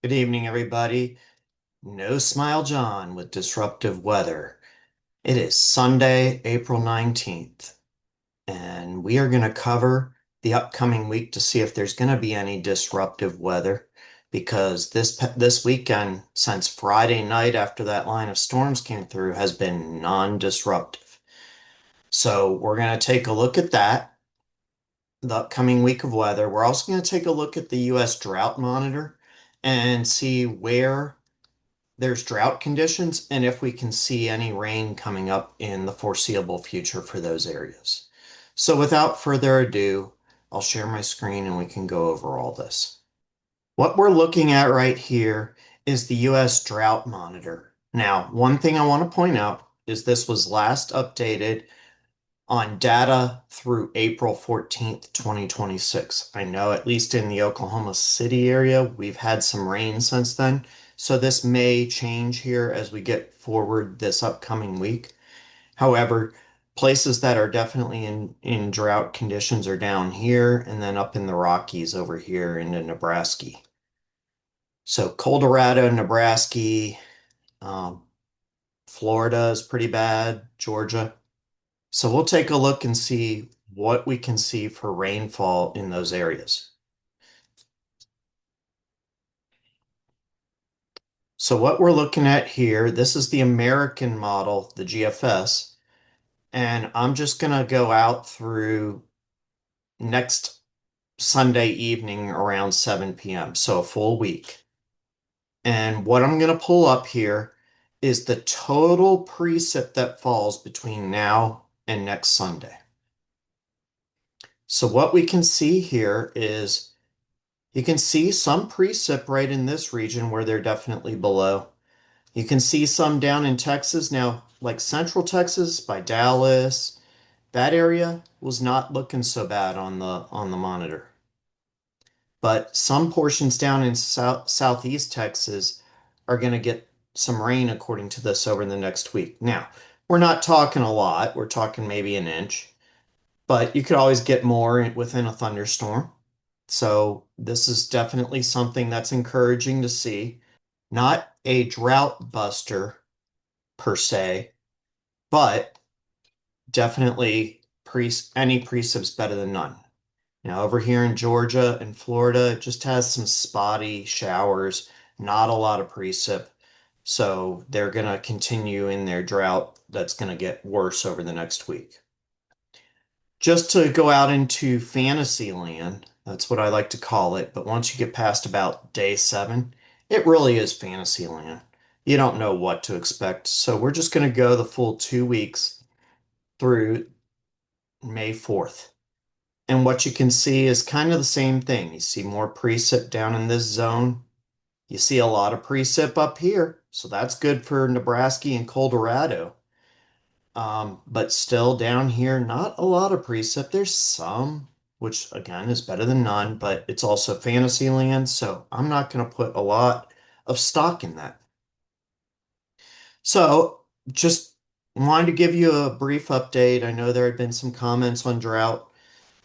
Good evening, everybody. No Smile John with Disruptive Weather. It is Sunday, April 19th, and we are going to cover the upcoming week to see if there's going to be any disruptive weather because this weekend, since Friday night after that line of storms came through, has been non-disruptive. So we're going to take a look at that, the upcoming week of weather. We're also going to take a look at the U.S. drought monitor and see where there's drought conditions and if we can see any rain coming up in the foreseeable future for those areas. So without further ado, I'll share my screen and we can go over all this. What we're looking at right here is the US drought monitor. Now, one thing I want to point out is this was last updated on data through April 14th, 2026. I know at least in the Oklahoma City area, we've had some rain since then. So this may change here as we get forward this upcoming week. However, places that are definitely in drought conditions are down here and then up in the Rockies over here into Nebraska. So Colorado, Nebraska, um, Florida is pretty bad, Georgia. So we'll take a look and see what we can see for rainfall in those areas. So what we're looking at here, this is the American model, the GFS, and I'm just going to go out through next Sunday evening around 7 p.m., so a full week. And what I'm going to pull up here is the total precip that falls between now and next Sunday. So what we can see here is you can see some precip right in this region where they're definitely below. You can see some down in Texas now, like Central Texas by Dallas. That area was not looking so bad on the monitor. But some portions down in southeast Texas are going to get some rain according to this over the next week. Now, we're not talking a lot. We're talking maybe an inch, but you could always get more within a thunderstorm. So this is definitely something that's encouraging to see. Not a drought buster per se, but definitely any precip's better than none. Now over here in Georgia and Florida, it just has some spotty showers, not a lot of precip. So they're going to continue in their drought that's going to get worse over the next week. Just to go out into fantasy land, that's what I like to call it. But once you get past about day 7, it really is fantasy land. You don't know what to expect. So we're just going to go the full 2 weeks through May 4th. And what you can see is kind of the same thing. You see more precip down in this zone. You see a lot of precip up here. So that's good for Nebraska and Colorado. But still down here, not a lot of precip. There's some, which again is better than none, but it's also fantasy land, so I'm not going to put a lot of stock in that. So just wanted to give you a brief update. I know there had been some comments on drought,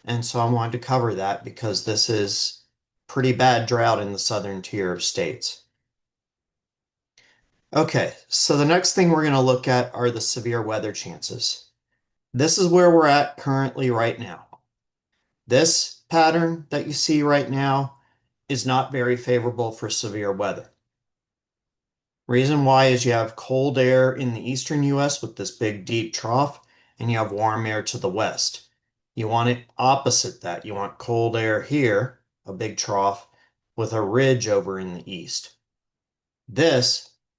and so I wanted to cover that because this is pretty bad drought in the southern tier of states. Okay, so the next thing we're going to look at are the severe weather chances. This is where we're at currently right now. This pattern that you see right now is not very favorable for severe weather. Reason why is you have cold air in the eastern US with this big deep trough, and you have warm air to the west. You want it opposite that. You want cold air here, a big trough, with a ridge over in the east.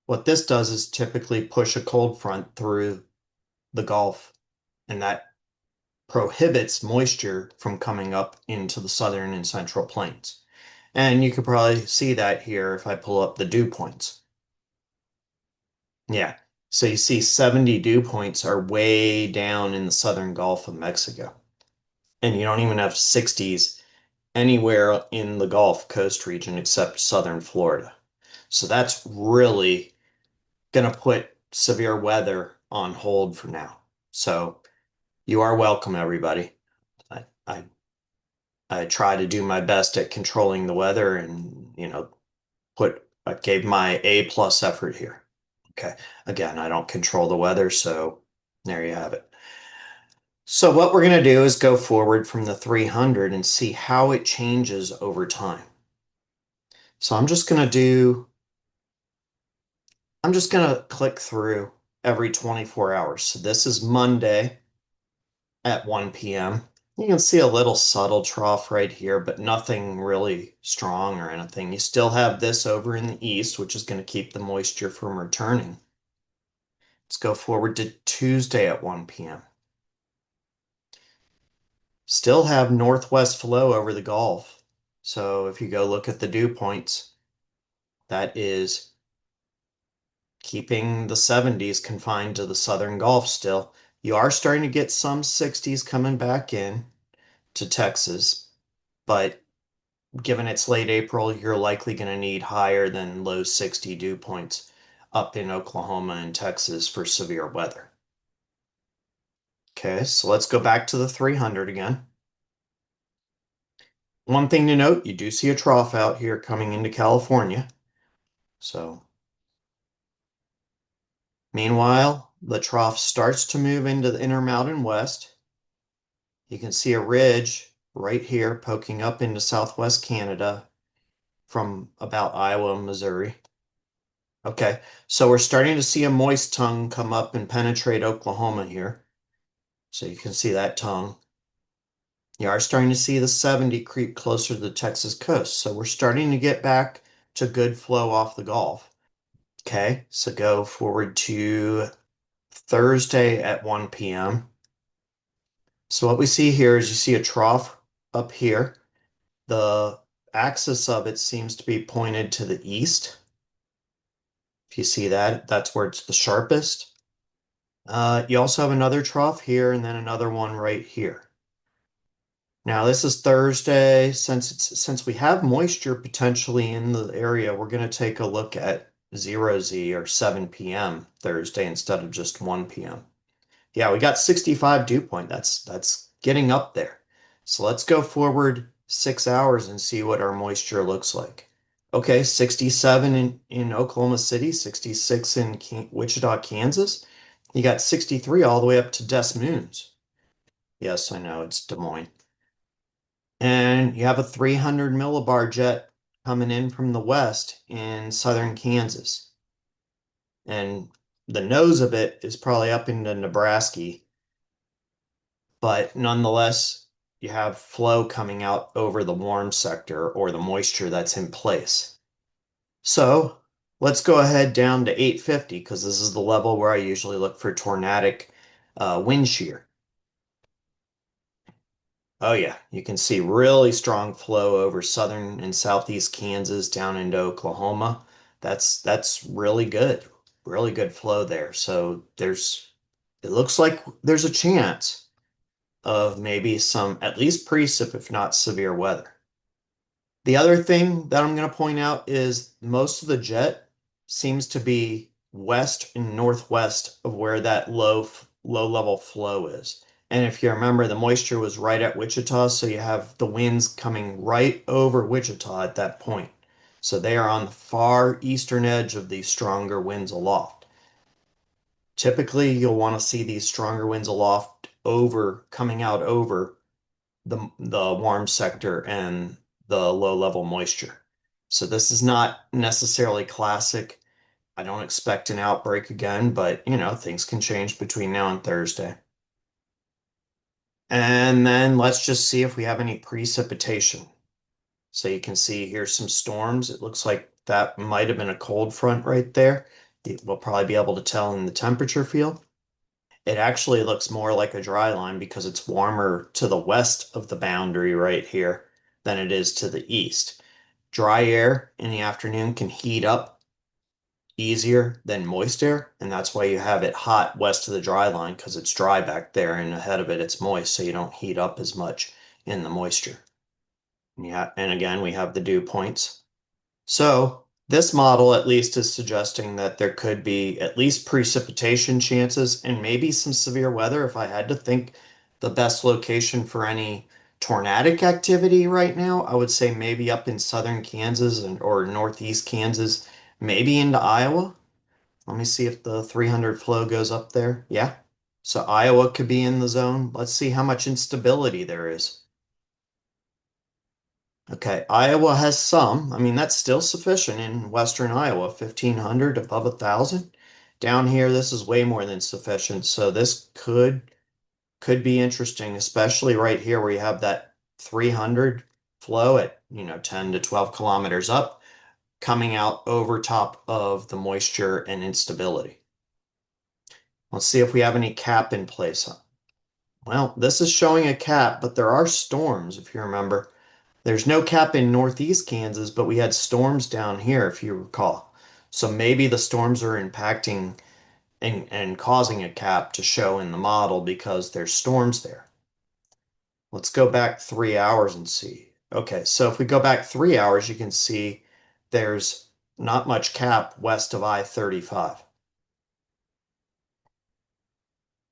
What this does is typically push a cold front through the Gulf, and that prohibits moisture from coming up into the southern and central plains. And you could probably see that here if I pull up the dew points. Yeah, so you see 70 dew points are way down in the southern Gulf of Mexico. And you don't even have 60s anywhere in the Gulf Coast region except southern Florida. So that's really going to put severe weather on hold for now. So you are welcome, everybody. I, I I try to do my best at controlling the weather and, put I gave my A plus effort here. Okay. Again, I don't control the weather, so there you have it. So what we're going to do is go forward from the 300 and see how it changes over time. So I'm just going to click through every 24 hours. So this is Monday at 1 p.m. You can see a little subtle trough right here, but nothing really strong or anything. You still have this over in the east, which is going to keep the moisture from returning. Let's go forward to Tuesday at 1 p.m. Still have northwest flow over the Gulf. So if you go look at the dew points, that is keeping the 70s confined to the southern Gulf still. You are starting to get some 60s coming back in to Texas, but given it's late April, you're likely going to need higher than low 60 dew points up in Oklahoma and Texas for severe weather. Okay, so let's go back to the 300 again. One thing to note, you do see a trough out here coming into California. So, meanwhile, the trough starts to move into the Intermountain West. You can see a ridge right here poking up into southwest Canada from about Iowa, Missouri. Okay, so we're starting to see a moist tongue come up and penetrate Oklahoma here. So you can see that tongue. You are starting to see the 70 creep closer to the Texas coast. So we're starting to get back to good flow off the Gulf. Okay, so go forward to Thursday at 1 p.m. So what we see here is you see a trough up here. The axis of it seems to be pointed to the east. If you see that, that's where it's the sharpest. You also have another trough here and then another one right here. Now this is Thursday. Since we have moisture potentially in the area, we're going to take a look at 0Z or 7 p.m. Thursday instead of just 1 p.m. Yeah, we got 65 dew point. That's getting up there. So let's go forward 6 hours and see what our moisture looks like. Okay, 67 in Oklahoma City, 66 in Wichita, Kansas. You got 63 all the way up to Des Moines. Yes, I know, it's Des Moines. And you have a 300 millibar jet coming in from the west in southern Kansas. And the nose of it is probably up into Nebraska, but nonetheless, you have flow coming out over the warm sector or the moisture that's in place. So let's go ahead down to 850 because this is the level where I usually look for tornadic wind shear. Oh yeah, you can see really strong flow over southern and southeast Kansas down into Oklahoma. That's really good flow there. So it looks like there's a chance of maybe some at least precip, if not severe weather. The other thing that I'm going to point out is most of the jet seems to be west and northwest of where that low level flow is. And if you remember, the moisture was right at Wichita, so you have the winds coming right over Wichita at that point. So they are on the far eastern edge of these stronger winds aloft. Typically, you'll want to see these stronger winds aloft coming out over the warm sector and the low level moisture. So this is not necessarily classic. I don't expect an outbreak again, but things can change between now and Thursday. And then let's just see if we have any precipitation. So you can see here's some storms. It looks like that might have been a cold front right there. We'll probably be able to tell in the temperature field. It actually looks more like a dry line because it's warmer to the west of the boundary right here than it is to the east. Dry air in the afternoon can heat up easier than moist air, and that's why you have it hot west of the dry line because it's dry back there and ahead of it it's moist, so you don't heat up as much in the moisture. Yeah, and again, we have the dew points. So this model at least is suggesting that there could be at least precipitation chances and maybe some severe weather. If I had to think the best location for any tornadic activity right now. I would say maybe up in southern Kansas or northeast Kansas, maybe into Iowa. Let me see if the 300 flow goes up there. Yeah. So Iowa could be in the zone. Let's see how much instability there is. Okay, Iowa has some. I mean, that's still sufficient in western Iowa, 1,500 above 1,000. Down here, this is way more than sufficient. So this could be interesting, especially right here where you have that 300 flow at, 10 to 12 kilometers up, coming out over top of the moisture and instability. Let's see if we have any cap in place. Well, this is showing a cap, but there are storms, if you remember. There's no cap in northeast Kansas, but we had storms down here, if you recall. So maybe the storms are impacting and causing a cap to show in the model because there's storms there. Let's go back 3 hours and see. Okay, so if we go back 3 hours, you can see there's not much cap west of I-35.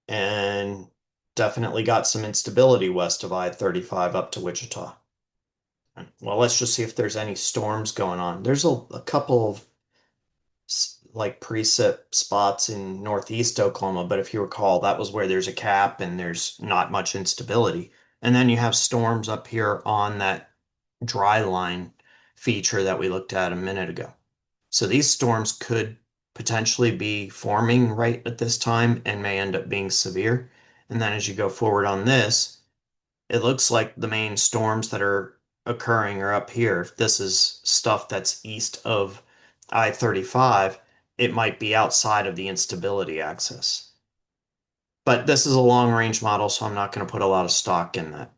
And definitely got some instability west of I-35 up to Wichita. Well, let's just see if there's any storms going on. There's a couple of like precip spots in northeast Oklahoma, but if you recall, that was where there's a cap and there's not much instability. And then you have storms up here on that dry line feature that we looked at a minute ago. So these storms could potentially be forming right at this time and may end up being severe. And then as you go forward on this, it looks like the main storms that are occurring are up here. If this is stuff that's east of I-35, it might be outside of the instability axis. But this is a long range model, so I'm not going to put a lot of stock in that.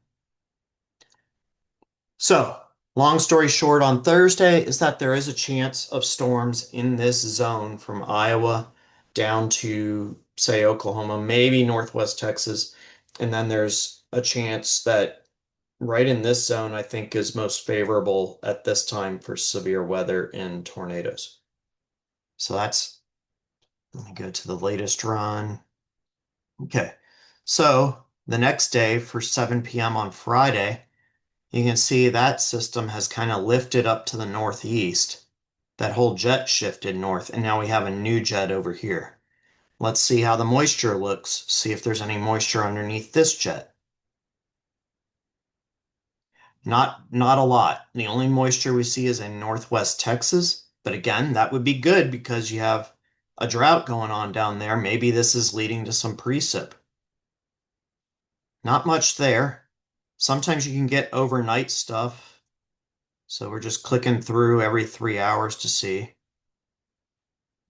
So, long story short, on Thursday is that there is a chance of storms in this zone from Iowa down to, say, Oklahoma, maybe northwest Texas. And then there's a chance that right in this zone, I think, is most favorable at this time for severe weather and tornadoes. So let me go to the latest run. Okay. So the next day for 7 p.m. on Friday, you can see that system has kind of lifted up to the northeast. That whole jet shifted north, and now we have a new jet over here. Let's see how the moisture looks, see if there's any moisture underneath this jet. Not a lot. The only moisture we see is in northwest Texas, but again, that would be good because you have a drought going on down there. Maybe this is leading to some precip. Not much there. Sometimes you can get overnight stuff. So we're just clicking through every 3 hours to see.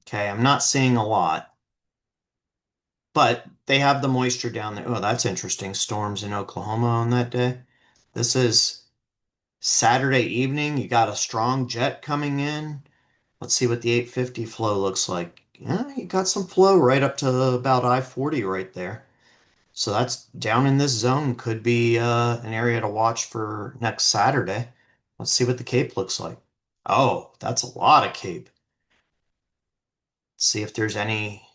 Okay, I'm not seeing a lot, but they have the moisture down there. Oh, that's interesting. Storms in Oklahoma on that day. This is Saturday evening. You got a strong jet coming in. Let's see what the 850 flow looks like. Yeah, you got some flow right up to about I-40 right there. So that's down in this zone. Could be an area to watch for next Saturday. Let's see what the Cape looks like. Oh, that's a lot of Cape. Let's see if there's any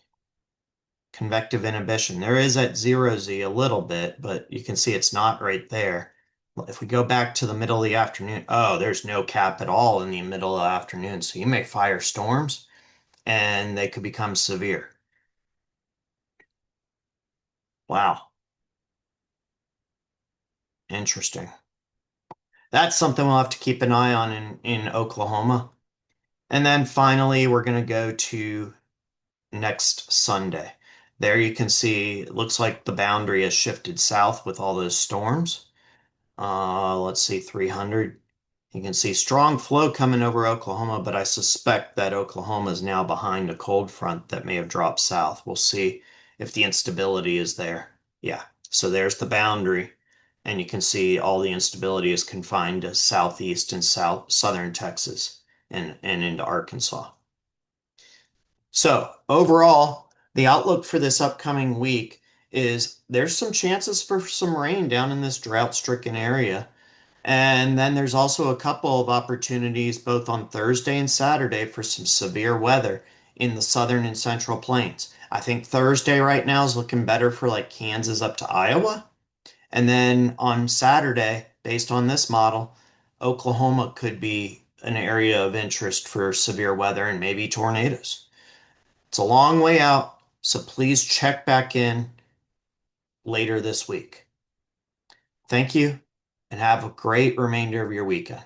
convective inhibition. There is at 0Z a little bit, but you can see it's not right there. If we go back to the middle of the afternoon, oh, there's no cap at all in the middle of the afternoon. So you may fire storms and they could become severe. Wow, interesting. That's something we'll have to keep an eye on in Oklahoma. And then finally, we're going to go to next Sunday. There you can see it looks like the boundary has shifted south with all those storms. Let's see, 300. You can see strong flow coming over Oklahoma, but I suspect that Oklahoma is now behind a cold front that may have dropped south. We'll see if the instability is there. Yeah, so there's the boundary, and you can see all the instability is confined to southeast and southern Texas and into Arkansas. So overall, the outlook for this upcoming week is there's some chances for some rain down in this drought-stricken area. And then there's also a couple of opportunities both on Thursday and Saturday for some severe weather in the southern and central plains. I think Thursday right now is looking better for like Kansas up to Iowa. And then on Saturday, based on this model, Oklahoma could be an area of interest for severe weather and maybe tornadoes. It's a long way out, so please check back in later this week. Thank you and have a great remainder of your weekend.